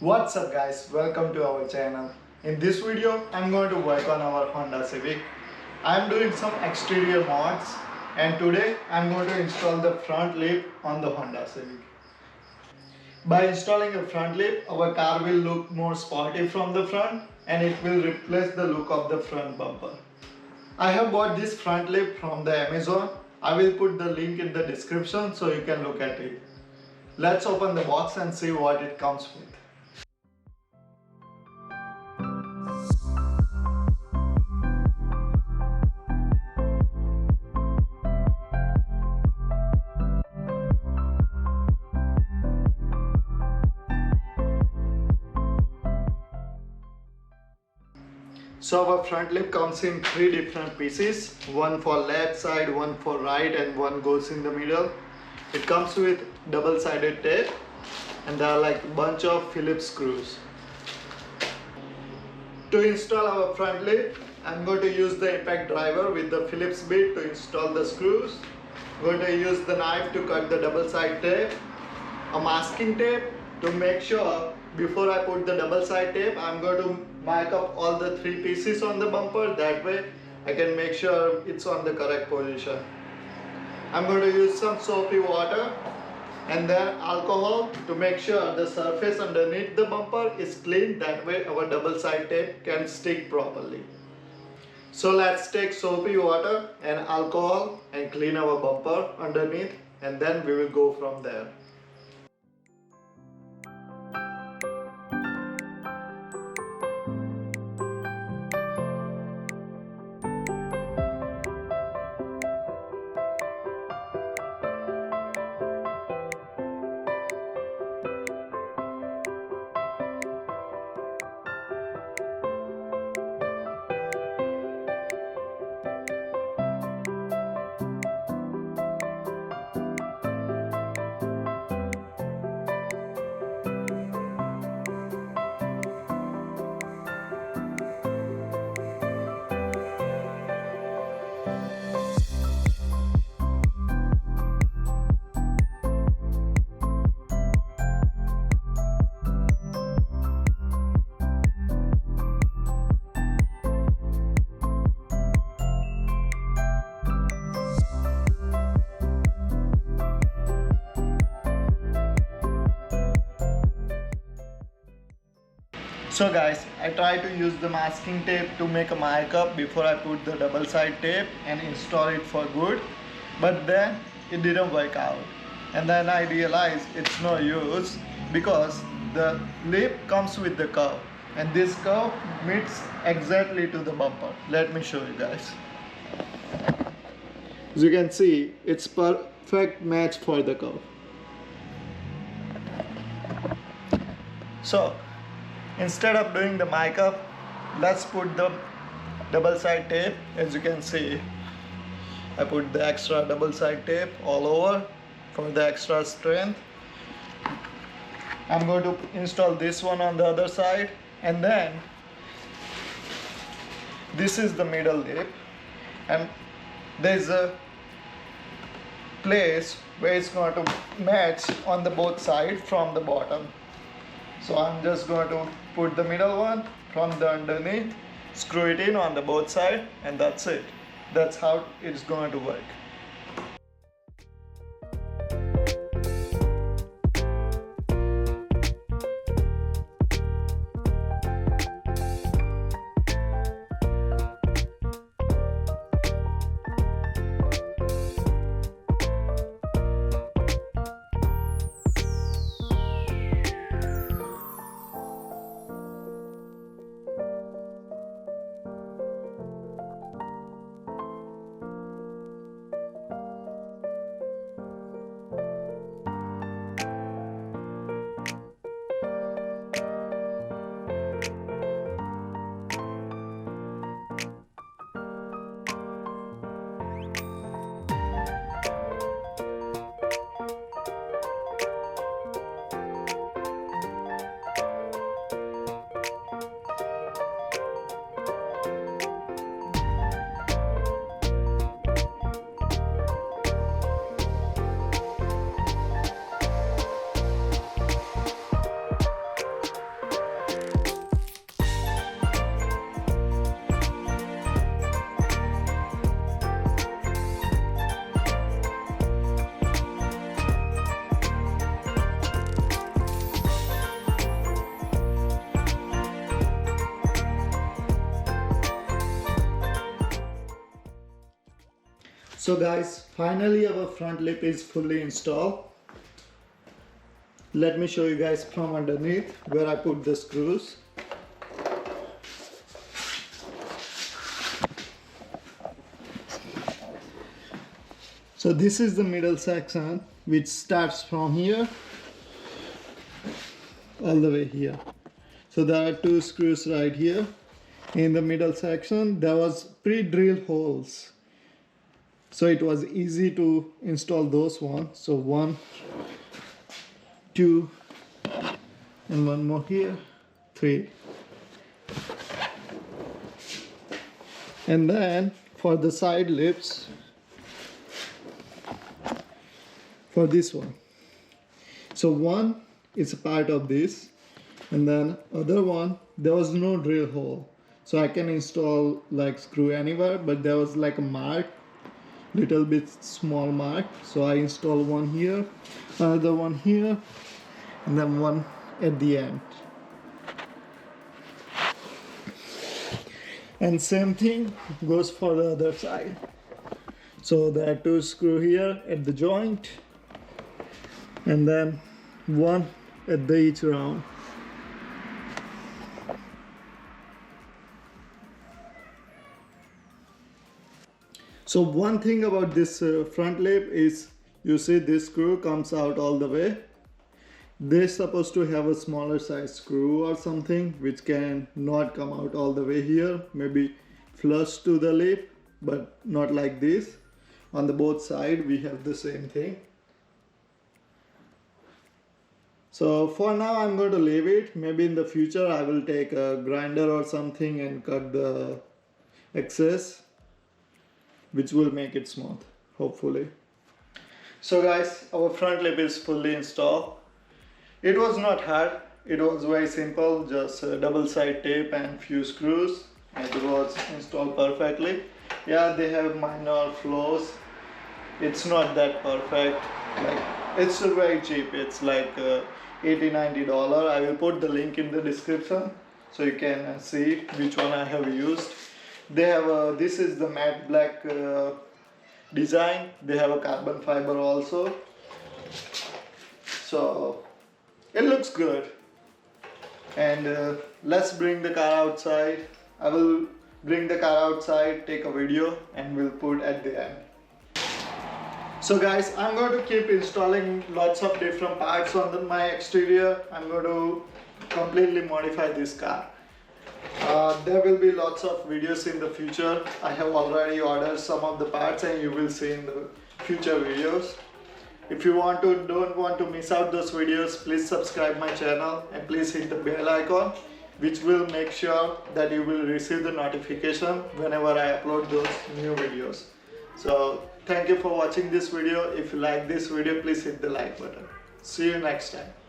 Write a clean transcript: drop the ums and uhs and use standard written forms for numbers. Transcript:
What's up guys, welcome to our channel. In this video I'm going to work on our Honda Civic. I'm doing some exterior mods and today I'm going to install the front lip on the Honda Civic. By installing a front lip, our car will look more sporty from the front and it will replace the look of the front bumper. I have bought this front lip from the Amazon. I will put the link in the description so you can look at it. Let's open the box and see what it comes with. So our front lip comes in 3 different pieces, one for left side, one for right and one goes in the middle. It comes with double-sided tape and there are like a bunch of Phillips screws. To install our front lip, I'm going to use the impact driver with the Phillips bit to install the screws. I'm going to use the knife to cut the double-sided tape, a masking tape to make sure before I put the double-sided tape, I'm going to mark up all the 3 pieces on the bumper. That way I can make sure it's on the correct position. I'm going to use some soapy water and then alcohol to make sure the surface underneath the bumper is clean. That way our double-sided tape can stick properly. So let's take soapy water and alcohol and clean our bumper underneath and then we will go from there. So guys, I try to use the masking tape to make a markup before I put the double side tape and install it for good. But then it didn't work out. And then I realized it's no use because the lip comes with the curve. And this curve meets exactly to the bumper. Let me show you guys. As you can see, it's perfect match for the curve. So instead of doing the markup, let's put the double side tape. As you can see, I put the extra double side tape all over for the extra strength. I'm going to install this one on the other side and then this is the middle lip and there's a place where it's going to match on the both sides from the bottom. So I'm just going to put the middle one from the underneath, screw it in on the both side and that's it. That's how it's going to work. So guys, finally our front lip is fully installed. Let me show you guys from underneath where I put the screws. So this is the middle section which starts from here all the way here. So there are two screws right here. In the middle section there was pre-drilled holes. So it was easy to install those ones. So 1, 2, and one more here, 3. And then for the side lips, for this one, so one is a part of this, and then other one there was no drill hole, so I can install like screw anywhere, but there was like a mark, little bit small mark, so I install one here, another one here, and then one at the end. And same thing goes for the other side. So there are two screws here at the joint, and then one at the each round. So one thing about this front lip is, you see this screw comes out all the way. They're supposed to have a smaller size screw or something which can not come out all the way here, maybe flush to the lip, but not like this. On the both side we have the same thing. So for now I'm going to leave it. Maybe in the future I will take a grinder or something and cut the excess, which will make it smooth, hopefully. So guys, our front lip is fully installed. It was not hard, it was very simple, just a double side tape and few screws, and it was installed perfectly. Yeah, they have minor flaws. It's not that perfect. Like, it's very cheap. It's like $80-90. I will put the link in the description so you can see which one I have used. They have this is the matte black design. They have a carbon fiber also. So it looks good. And let's bring the car outside. I will bring the car outside, take a video, and we'll put at the end. So guys, I'm going to keep installing lots of different parts on my exterior. I'm going to completely modify this car. There will be lots of videos in the future. I have already ordered some of the parts and you will see in the future videos. If you don't want to miss out those videos, please subscribe my channel and please hit the bell icon, which will make sure that you will receive the notification whenever I upload those new videos. So thank you for watching this video. If you like this video, please hit the like button. See you next time.